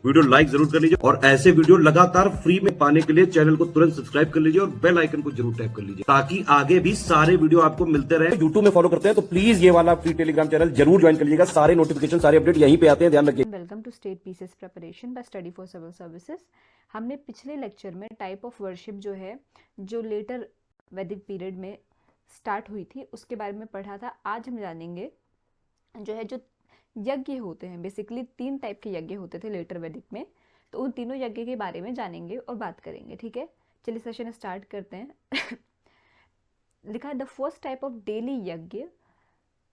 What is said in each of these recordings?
Video like जरूर कर लीजिए और ऐसे वीडियो लगातार फ्री में पाने के लिए चैनल को तुरंत सब्सक्राइब कर लीजिए और बेल आइकन को जरूर टैप कर लीजिए ताकि आगे भी सारे वीडियो आपको मिलते रहे। यूट्यूब में फॉलो करते हैं तो प्लीज ये वाला फ्री टेलीग्राम चैनल जरूर ज्वाइन कर लीजिएगा। सारे नोटिफिकेशन सारे अपडेट यहीं पे आते हैं, ध्यान रखिए। Welcome to state PCS preparation by study for civil services. हमने पिछले लेक्चर में टाइप ऑफ वर्शिप जो है जो लेटर वैदिक पीरियड में स्टार्ट हुई थी उसके बारे में पढ़ा था। आज हम जानेंगे जो है जो यज्ञ होते हैं, बेसिकली 3 टाइप के यज्ञ होते थे लेटर वैदिक में, तो उन तीनों यज्ञ के बारे में जानेंगे और बात करेंगे। ठीक है, चलिए सेशन स्टार्ट करते हैं। लिखा है the first type of daily yajna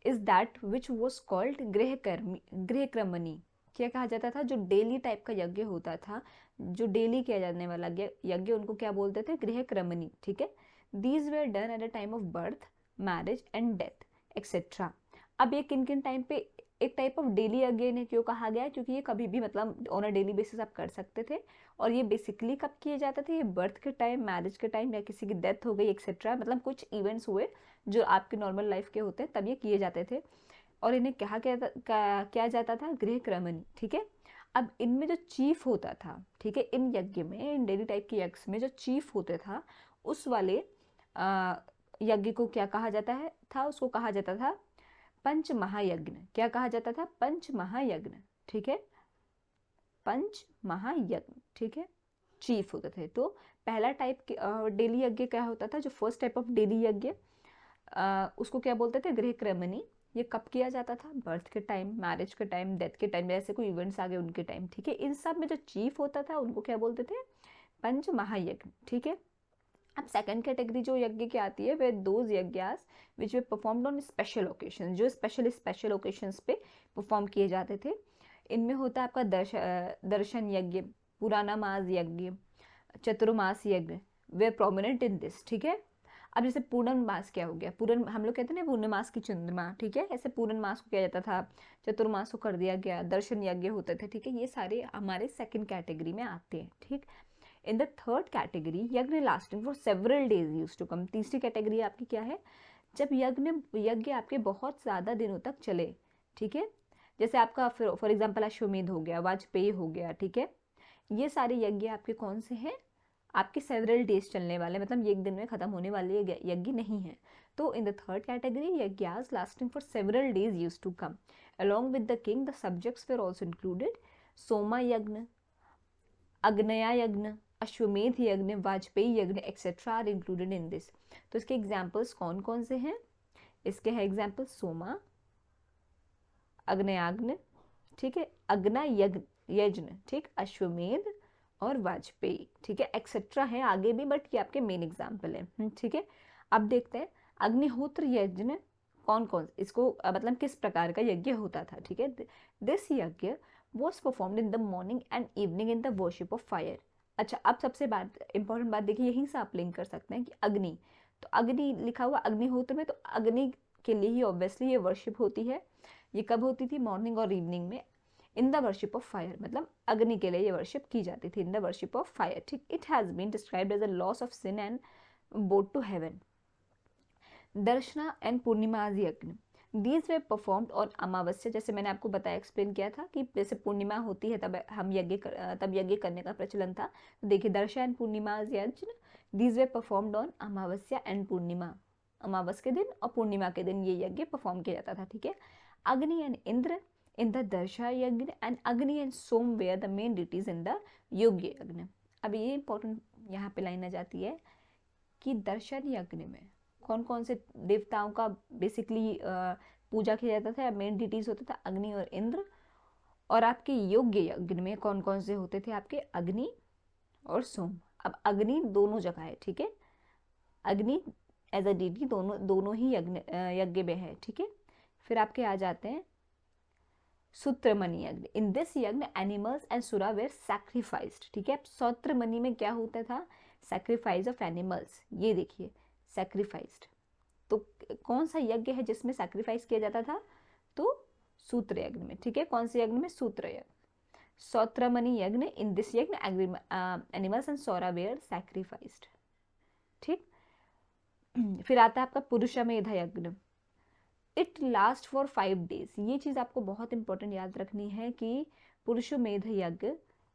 is that which was called गृहक्रमणी। क्या कहा जाता था? जो डेली टाइप का यज्ञ होता था, जो डेली किया जाने वाला यज्ञ, उनको क्या बोलते थे? गृहक्रमणी। ठीक है, these where done at the time of birth, marriage and death etcetera. अब ये किन किन टाइम पे एक टाइप ऑफ डेली यज्ञ ने क्यों कहा गया? क्योंकि ये कभी भी मतलब ऑन अ डेली बेसिस आप कर सकते थे और ये बेसिकली कब किए जाते थे? ये बर्थ के टाइम, मैरिज के टाइम या किसी की डेथ हो गई एक्सेट्रा, मतलब कुछ इवेंट्स हुए जो आपके नॉर्मल लाइफ के होते हैं तब ये किए जाते थे और इन्हें कहा क्या जाता था? गृहक्रमणी। ठीक है, अब इनमें जो चीफ होता था, ठीक है, इन यज्ञ में, इन डेली टाइप के यज्ञ में जो चीफ होते था उस वाले यज्ञ को क्या कहा जाता है था? उसको कहा जाता था पंच महायज्ञ। क्या कहा जाता था? पंच महायज्ञ। ठीक है, पंच महायज्ञ। ठीक है, चीफ होते थे। तो पहला टाइप डेली यज्ञ क्या होता था? जो फर्स्ट टाइप ऑफ डेली यज्ञ उसको क्या बोलते थे? गृहक्रमणी। ये कब किया जाता था? बर्थ के टाइम, मैरिज के टाइम, डेथ के टाइम, ऐसे कोई इवेंट्स आ गए उनके टाइम। ठीक है, इन सब में जो चीफ होता था उनको क्या बोलते थे? पंच महायज्ञ। ठीक है, अब सेकंड कैटेगरी जो यज्ञ की आती है they those yajnas which they performed on special occasion, जो स्पेशल ओकेशंस पे परफॉर्म किए जाते थे। इनमें होता है आपका दर्शन यज्ञ, पुराना मास यज्ञ, चतुर्मास यज्ञ, वे प्रोमिनेंट इन दिस। ठीक है, अब जैसे पूर्णमास क्या हो गया? पूर्ण हम लोग कहते हैं ना पूर्णमास की चंद्रमा। ठीक है, ऐसे पूर्णमास को किया जाता था, चतुर्मास को कर दिया गया, दर्शन यज्ञ होते थे। ठीक है, ये सारे हमारे सेकंड कैटेगरी में आते हैं। ठीक, in the third category yagya lasting for several days used to come. तीसरी कैटेगरी आपकी क्या है? जब यज्ञ आपके बहुत ज़्यादा दिनों तक चले। ठीक है, जैसे आपका फॉर एग्जाम्पल अश्वमेध हो गया, वाजपेयी हो गया। ठीक है, ये सारे यज्ञ आपके कौन से हैं? आपके सेवरल डेज चलने वाले, मतलब एक दिन में खत्म होने वाले यज्ञ नहीं है। तो in the third category yajnas lasting for several days used to come along with the king. The subjects were also included. Soma yajna, Agnaya yajna, Ashvamedha yajna, Vajapeya yajna etcetera are included in this. तो इसके एग्जाम्पल्स कौन कौन से हैं? इसके हैं एग्जाम्पल सोमा, अग्नयाग्नि, ठीक है, अग्ना यज्ञ, ठीक, अश्वमेध और वाजपेयी। ठीक है, एक्सेट्रा है आगे भी, बट ये आपके मेन एग्जाम्पल है। ठीक है, अब देखते हैं अग्निहोत्र यज्ञ कौन कौन, इसको मतलब किस प्रकार का यज्ञ होता था। ठीक है, दिस यज्ञ was performed in the morning and evening in the worship of fire. अच्छा, अब सबसे इंपॉर्टेंट बात देखिए, यहीं से आप लिंक कर सकते हैं कि अग्नि, तो अग्नि लिखा हुआ अग्निहोत्र में, तो अग्नि के लिए ही ऑब्वियसली ये वर्शिप होती है। ये कब होती थी? मॉर्निंग और इवनिंग में, in the worship of fire, मतलब अग्नि के लिए ये वर्शिप की जाती थी, in the worship of fire. ठीक, it has been described as a loss of sin and boat to heaven. Darshana and Purnima yajna, these way performed on अमावस्या। जैसे मैंने आपको बताया, एक्सप्लेन किया था कि जैसे पूर्णिमा होती है तब हम तब यज्ञ करने का प्रचलन था। तो देखिए, दर्शा and Purnima yajna, these way performed on Amavasya and पूर्णिमा, अमावस के दिन और पूर्णिमा के दिन ये यज्ञ परफॉर्म किया जाता था। ठीक है, अग्नि एंड इंद्र इन द दर्शा yagya and Agni and Soma were the main deities in the yogya yagya. अब ये इंपॉर्टेंट यहाँ पे लाइन आ जाती है कि दर्शन यज्ञ में कौन कौन से देवताओं का बेसिकली पूजा किया जाता था, मेन डिटीज होता था अग्नि और इंद्र। और आपके योग्य यज्ञ में कौन कौन से होते थे? आपके अग्नि और सोम। अब अग्नि दोनों जगह है। ठीक है, अग्नि एज अ डिटी दोनों ही यज्ञ में है। ठीक है, फिर आपके आ जाते हैं सूत्रमणि यज्ञ। In this yagya animals and सुरा वेर सैक्रिफाइस्ड। ठीक है, सूत्रमणि में क्या होता था? Sacrifice of animals. ये देखिए, सैक्रिफाइस्ड, तो कौन सा यज्ञ है जिसमें सैक्रिफाइस किया जाता था? तो सूत्र यज्ञ में। ठीक है, कौन से यज्ञ में? सूत्र yagya, Sautramani yagya. In this yagya animals and sura were sacrificed. ठीक, फिर आता है आपका Purushamedha yagya. It last for 5 days। ये चीज़ आपको बहुत इंपॉर्टेंट याद रखनी है कि पुरुषमेध यज्ञ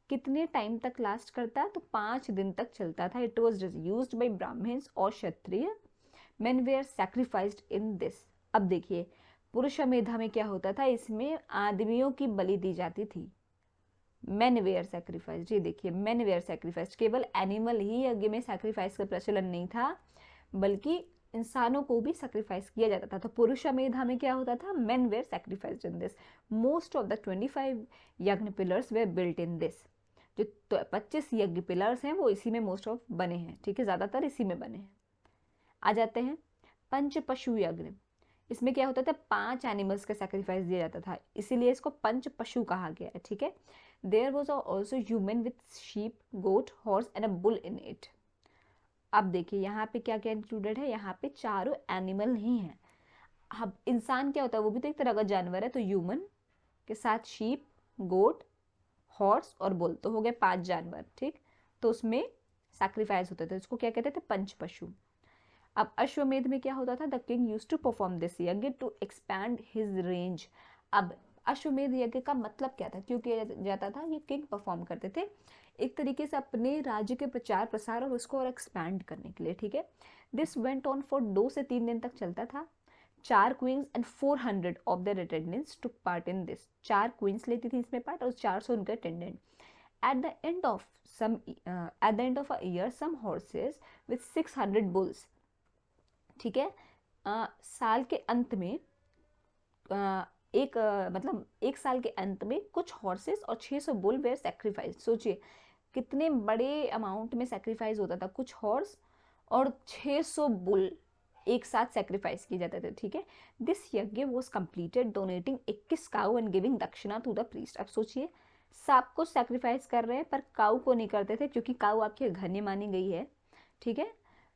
कितने टाइम तक लास्ट करता है? तो 5 दिन तक चलता था। It was used by Brahmins और Kshatriya. Men were sacrificed in this. अब देखिए पुरुषमेधा में क्या होता था, इसमें आदमियों की बलि दी जाती थी। मेन वेयर सैक्रिफाइस, ये देखिए मेन वेयर सैक्रिफाइस, केवल एनिमल ही यज्ञ में सैक्रिफाइस का प्रचलन नहीं था, बल्कि इंसानों को भी सैक्रिफाइस किया जाता था। तो पुरुषमेधा में क्या होता था? Men were sacrificed in this. Most of the 25 yajna pillars were built in this. जो 25 यज्ञ पिलर्स हैं वो इसी में मोस्ट ऑफ बने हैं, ठीक है, ज़्यादातर इसी में बने हैं। आ जाते हैं पंच पशु यज्ञ। इसमें क्या होता था? 5 एनिमल्स का सैक्रिफाइस दिया जाता था, इसीलिए इसको पंच पशु कहा गया है, ठीक है। There was also human with sheep, goat, horse and a bull in it. अब देखिए यहाँ पे क्या क्या इंक्लूडेड है, यहाँ पे चारों एनिमल नहीं है। अब इंसान क्या होता है? वो भी तो एक तरह का जानवर है। तो ह्यूमन के साथ शीप, गोट, हॉर्स और बुल, तो हो गए 5 जानवर, ठीक। तो उसमें सैक्रिफाइस होते थे, इसको क्या कहते थे? पंच पशु। अब अश्वमेध में क्या होता था? The king used to perform this yajna to expand his range. अब अश्वमेध यज्ञ का मतलब क्या था, क्यों किया जाता था? ये किंग परफॉर्म करते थे एक तरीके से अपने राज्य के प्रचार प्रसार और उसको और एक्सपैंड करने के लिए, ठीक है। दिस वेंट ऑन फॉर 2 से 3 दिन तक चलता था। 4 queens and 400 of their attendants took part in this. 4 queens लेती थी इसमें पार्ट और 400 उनके attendant. At the end of a year, some horses with 600 bulls, ठीक है, साल के अंत में मतलब एक साल के अंत में कुछ हॉर्सेस और 600 बुल वेयर सैक्रिफाइस। सोचिए कितने बड़े अमाउंट में सैक्रिफाइस होता था, कुछ हॉर्स और 600 बुल एक साथ सैक्रिफाइस किए जाते थे, ठीक है। दिस यज्ञ was completed donating 21 cow and giving दक्षिणा टू द प्रीस्ट। अब सोचिए सब कुछ सैक्रिफाइस कर रहे हैं पर काउ को नहीं करते थे, क्योंकि काउ आपके घन्य मानी गई है, ठीक है,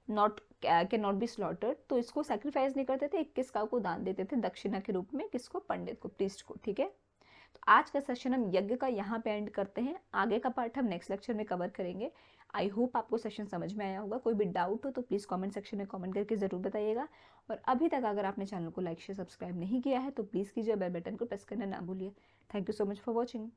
कैन नॉट बी स्लॉटर्ड। तो इसको सैक्रिफाइस नहीं करते थे, 21 काउ को दान देते थे दक्षिणा के रूप में। किसको? पंडित को, प्रीस्ट को, ठीक है। तो आज का सेशन हम यज्ञ का यहाँ पे एंड करते हैं। आगे का पार्ट हम नेक्स्ट लेक्चर में कवर करेंगे। आई होप आपको सेशन समझ में आया होगा। कोई भी डाउट हो तो प्लीज़ कमेंट सेक्शन में कमेंट करके ज़रूर बताइएगा। और अभी तक अगर आपने चैनल को लाइक शेयर सब्सक्राइब नहीं किया है तो प्लीज़ कीजिए, बेल बटन को प्रेस करना ना भूलिए। Thank you so much for watching.